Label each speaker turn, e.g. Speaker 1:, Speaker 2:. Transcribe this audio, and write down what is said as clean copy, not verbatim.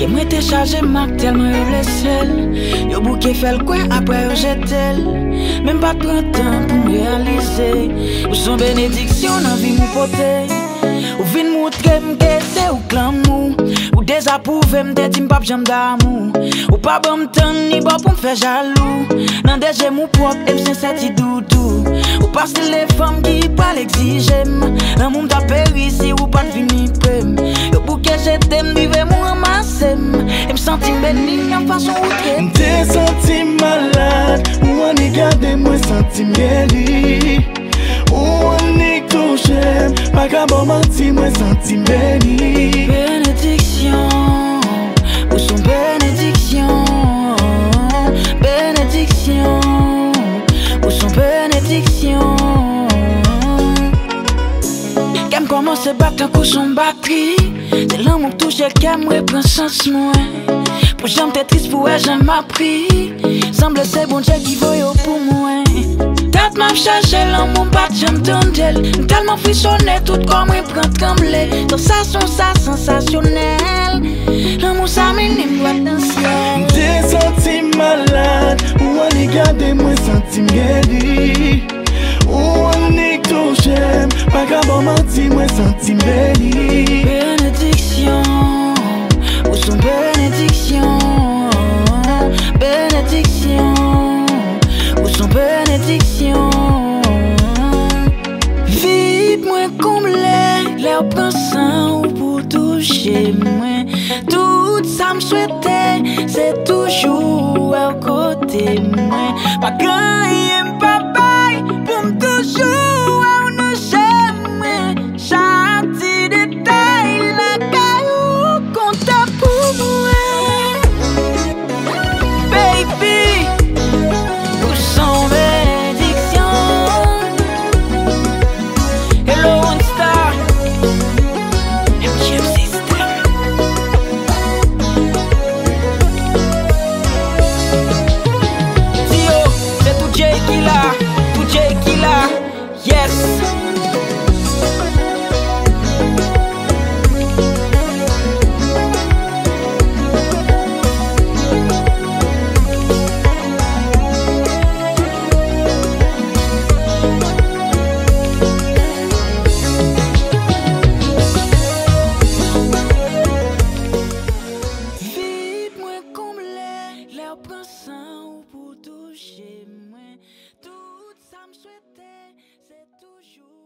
Speaker 1: Et moi t'ai chargé Mac tellement yo blessé. Yo bouquet fait le coin après yo jeté. Même pas de temps pour me réaliser. Ou son bénédiction dans vie mou poté. Ou vin montrer m'ke c'est ou clamou. Ou désapprouver m'te dit m'pap j'aime d'amour. Ou pas bon m'tend ni bon pour m'faire jaloux. Nan déjà mou propre et m'sincère ti doudou. Ou pas si les femmes qui parlent exiger. Nan moun t'a périssi ou pas de vini prem. Yo bouquet j'étais m'rive mou ramasser. Et m'senti béni en façon outrée.
Speaker 2: M'te senti malade. Ou an y gade moi senti guéri. Ou an y touché. Pas qu'à bon menti moi senti béni.
Speaker 1: Bénédiction, où sont bénédictions? Bénédiction, où sont bénédictions? Qu'aime commence à battre un coup son batterie. C'est l'amour que touche qu'aime reprend sens moins. Pour j'aime t'es triste pour elle j'aime appris. Semble c'est bon Dieu qui voyait pour moi. Tête m'a cherché l'amour pas j'aime tondel. Tellement frissonné tout comme il prend trembler. Sensation ça sensationnel. L'amour ça minime doit danser.
Speaker 2: M'te senti malade. Ou an y gade moi senti guéri. Ou an y touché. Pas qu'à bon menti moi senti béni.
Speaker 1: Bénédiction, où sont bénédictions? Bénédiction, où sont bénédictions? Vite moi comblé, l'air pensant ou pour toucher moi. Tout ça me souhaitait, c'est toujours à côté moi. Pas gagner papa pour me toujours. Chaque petit détail, la caillou compte pour moi. Baby, où sont bénédictions? Hello One Star, MGM System. Tio, c'est tout Jay qui l'a, yes. Pensant pour toucher moi, tout ça me souhaitait, c'est toujours